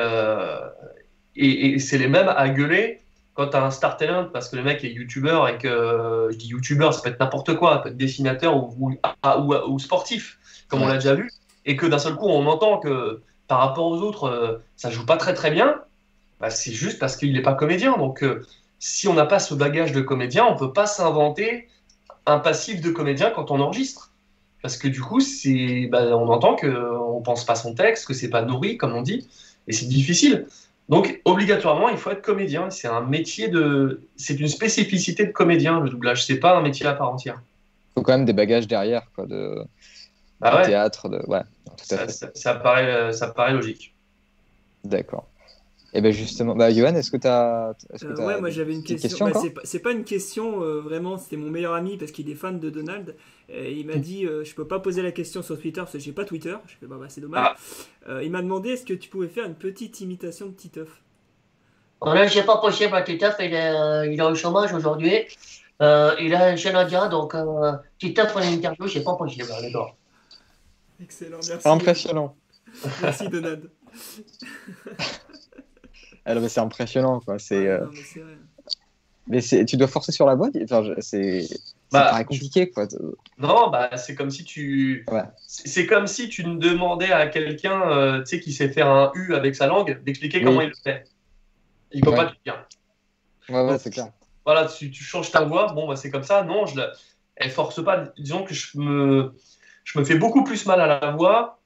c'est les mêmes à gueuler quand tu as un star talent parce que le mec est youtubeur et que je dis youtubeur, ça peut être n'importe quoi, ça peut être dessinateur ou sportif, comme on l'a déjà vu, et que d'un seul coup on entend que par rapport aux autres, ça joue pas très très bien, bah, c'est juste parce qu'il n'est pas comédien. Donc si on n'a pas ce bagage de comédien, on peut pas s'inventer un passif de comédien quand on enregistre. Parce que du coup, on entend qu'on ne pense pas son texte, que c'est pas nourri, comme on dit, et c'est difficile. Donc, obligatoirement, il faut être comédien. C'est un métier c'est une spécificité de comédien, le doublage. C'est pas un métier à part entière. Il faut quand même des bagages derrière, quoi, de théâtre. Ouais, tout à fait. Ça paraît logique. D'accord. Et bien justement, Johan, est-ce que tu as... Ouais, moi j'avais une question. C'est pas une question, vraiment, c'était mon meilleur ami parce qu'il est fan de Donald. Et il m'a dit, je peux pas poser la question sur Twitter parce que j'ai pas Twitter. Je fais, c'est dommage. Il m'a demandé, est-ce que tu pouvais faire une petite imitation de Titeuf? Là, c'est pas possible, Titeuf, il est au chômage aujourd'hui. Il a un jeune indien, donc Titeuf pour une interview, c'est pas possible, d'accord. Excellent, merci. Impressionnant. Merci, Donald. Alors, mais c'est impressionnant, quoi. Mais tu dois forcer sur la boîte. Enfin, ça paraît compliqué, quoi. Non, c'est comme si c'est comme si tu demandais à quelqu'un, qui sait faire un U avec sa langue, d'expliquer comment il le fait. Il peut pas te dire. Ouais, c'est clair. Voilà, tu changes ta voix. Bon, c'est comme ça. Non, elle force pas. Disons que je me fais beaucoup plus mal à la voix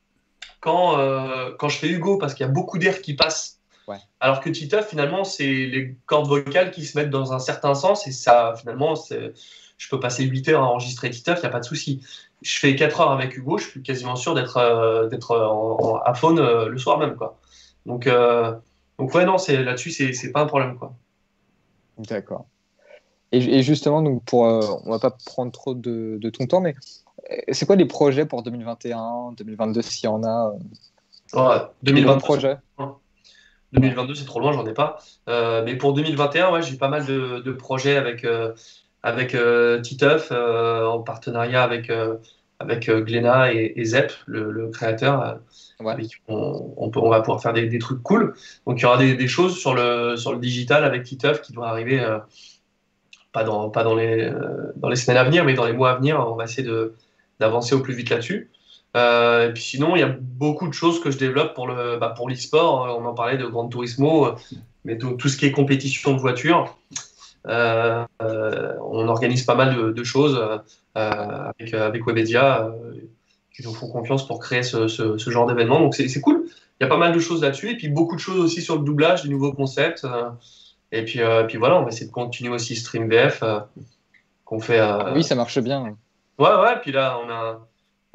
quand je fais Hugo parce qu'il y a beaucoup d'air qui passe. Ouais. Alors que Titeuf, finalement, c'est les cordes vocales qui se mettent dans un certain sens et ça, finalement, je peux passer 8 heures à enregistrer Titeuf, il n'y a pas de souci. Je fais 4 heures avec Hugo, je suis quasiment sûr d'être à faune le soir même, quoi. Donc ouais, non, là-dessus, c'est pas un problème, quoi. D'accord. Et justement, donc on va pas prendre trop de ton temps, mais c'est quoi les projets pour 2021, 2022, s'il y en a 2022 projets. 2022, c'est trop loin, j'en ai pas. Mais pour 2021, ouais, j'ai pas mal de projets avec Titeuf, en partenariat avec Glénat et Zep, le créateur. Avec qui on va pouvoir faire des trucs cool. Donc il y aura des choses sur le digital avec Titeuf qui doit arriver, pas dans les semaines à venir, mais dans les mois à venir. On va essayer d'avancer au plus vite là-dessus. Et puis sinon, il y a beaucoup de choses que je développe pour l'e-sport. On en parlait de Gran Turismo, mais tout ce qui est compétition de voitures. On organise pas mal de choses avec Webedia qui nous font confiance pour créer ce genre d'événement. Donc c'est cool. Il y a pas mal de choses là-dessus. Et puis beaucoup de choses aussi sur le doublage, des nouveaux concepts. Et puis voilà, on va essayer de continuer aussi StreamVF qu'on fait. Oui, ça marche bien. Ouais. Puis là,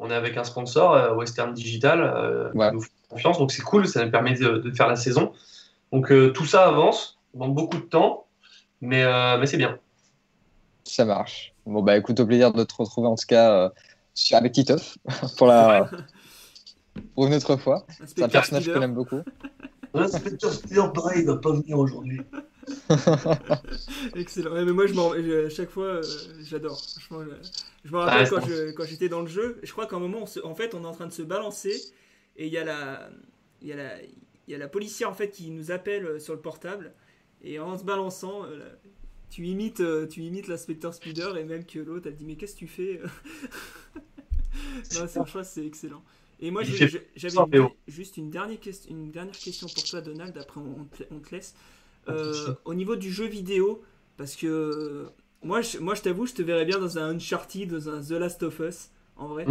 on est avec un sponsor, Western Digital, qui nous fait confiance. Donc c'est cool, ça nous permet de faire la saison. Donc tout ça avance, dans beaucoup de temps, mais c'est bien. Ça marche. Bon, écoute, au plaisir de te retrouver en tout cas avec Titeuf pour une autre fois. C'est un personnage que j'aime beaucoup. L'inspecteur Spider, pareil, il va pas venir aujourd'hui. Excellent. Ouais, mais moi, à chaque fois, j'adore. Franchement, je me rappelle quand j'étais dans le jeu. Je crois qu'à un moment, en fait, on est en train de se balancer et il y a la policière en fait qui nous appelle sur le portable et en se balançant, tu imites l'inspecteur Spider et même que l'autre elle dit mais qu'est-ce que tu fais? Non, franchement, c'est excellent. Et moi, j'avais juste une dernière question pour toi, Donald. Après, on te laisse. Au niveau du jeu vidéo, parce que moi, je t'avoue, je te verrais bien dans un Uncharted, dans un The Last of Us, en vrai.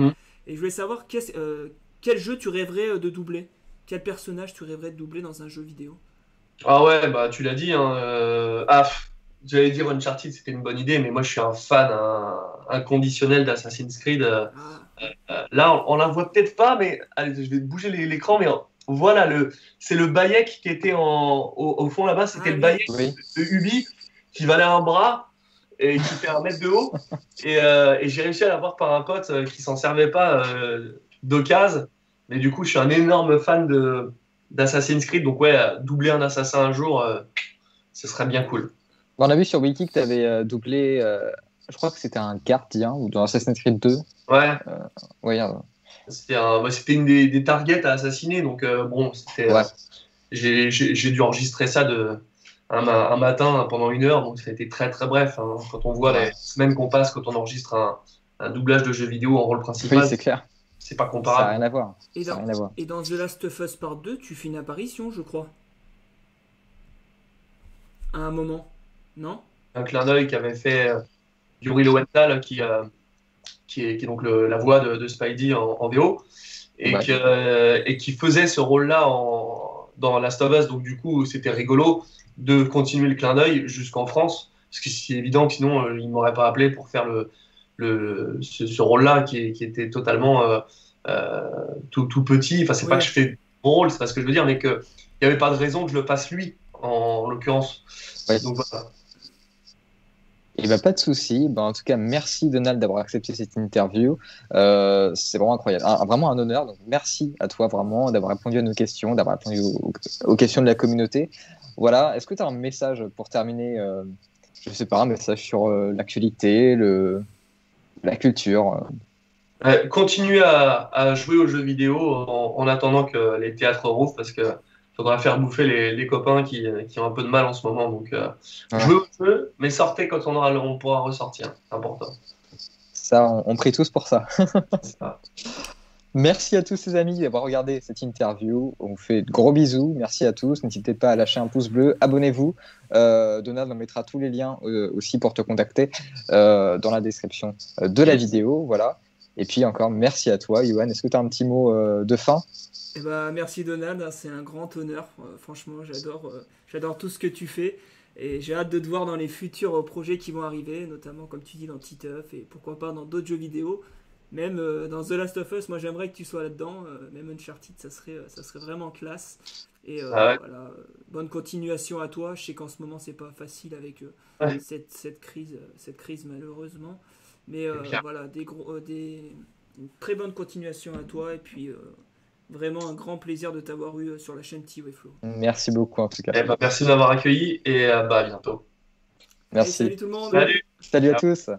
Et je voulais savoir quel jeu tu rêverais de doubler? Quel personnage tu rêverais de doubler dans un jeu vidéo? Ah ouais, bah tu l'as dit, hein, j'allais dire Uncharted, c'était une bonne idée, mais moi je suis un fan inconditionnel d'Assassin's Creed. Là, on la voit peut-être pas, mais allez, je vais bouger l'écran, mais voilà, c'est le Bayek qui était au fond là-bas, c'était le Bayek de Ubi qui valait un bras et qui fait 1 mètre de haut. Et j'ai réussi à l'avoir par un pote qui s'en servait pas d'occasion. Mais du coup, je suis un énorme fan d'Assassin's Creed, donc ouais, doubler un assassin un jour, ce serait bien cool. On a vu sur Wiki que tu avais doublé, je crois que c'était un gardien ou dans Assassin's Creed 2. Ouais. Ouais. C'était une des targets à assassiner, donc bon, c'était. Ouais. J'ai dû enregistrer ça un matin pendant 1 heure, donc ça a été très très bref. Hein, quand on voit les semaines qu'on passe quand on enregistre un doublage de jeu vidéo en rôle principal. Oui, c'est clair. C'est pas comparable. Ça n'a rien à voir. Et dans The Last of Us Part 2, tu fais une apparition, je crois. À un moment, non? Un clin d'œil qu'avait fait Yuri Lowenthal, qui est donc la voix de Spidey en VO, et qui faisait ce rôle-là dans Last of Us. Donc du coup, c'était rigolo de continuer le clin d'œil jusqu'en France, parce que c'est évident que sinon, il ne m'aurait pas appelé pour faire ce rôle-là qui était totalement tout petit. Enfin, c'est pas que je fais mon rôle, c'est pas ce que je veux dire, mais qu'il n'y avait pas de raison que je le fasse lui, en l'occurrence. Ouais. Donc voilà. Et bah, pas de souci. Bah, en tout cas, merci Donald d'avoir accepté cette interview. C'est vraiment incroyable, vraiment un honneur. Donc merci à toi vraiment d'avoir répondu à nos questions, d'avoir répondu aux questions de la communauté. Voilà. Est-ce que tu as un message pour terminer? Je sais pas, un message sur l'actualité, la culture. Continuez à jouer aux jeux vidéo en attendant que les théâtres rouvrent, parce que faudra faire bouffer les copains qui ont un peu de mal en ce moment. Donc, jouez au jeu, mais sortez quand on pourra ressortir. C'est important. Ça, on prie tous pour ça. C'est ça. Merci à tous les amis d'avoir regardé cette interview. On vous fait de gros bisous. Merci à tous. N'hésitez pas à lâcher un pouce bleu. Abonnez-vous. Donald en mettra tous les liens aussi pour te contacter dans la description de la vidéo. Voilà. Et puis encore, merci à toi, Yoann. Est-ce que tu as un petit mot de fin? Eh ben, merci Donald, c'est un grand honneur. Franchement, j'adore tout ce que tu fais. Et j'ai hâte de te voir dans les futurs projets qui vont arriver, notamment, comme tu dis, dans Titeuf et pourquoi pas dans d'autres jeux vidéo. Même dans The Last of Us, moi j'aimerais que tu sois là-dedans. Même Uncharted, ça serait vraiment classe. Et voilà, bonne continuation à toi. Je sais qu'en ce moment, c'est pas facile avec cette crise malheureusement. Mais voilà, une très bonne continuation à toi. Et puis, vraiment un grand plaisir de t'avoir eu sur la chaîne TWFlow. Merci beaucoup en tout cas. Merci de m'avoir accueilli et à bientôt. Merci. Allez, salut tout le monde. Salut. Salut à tous.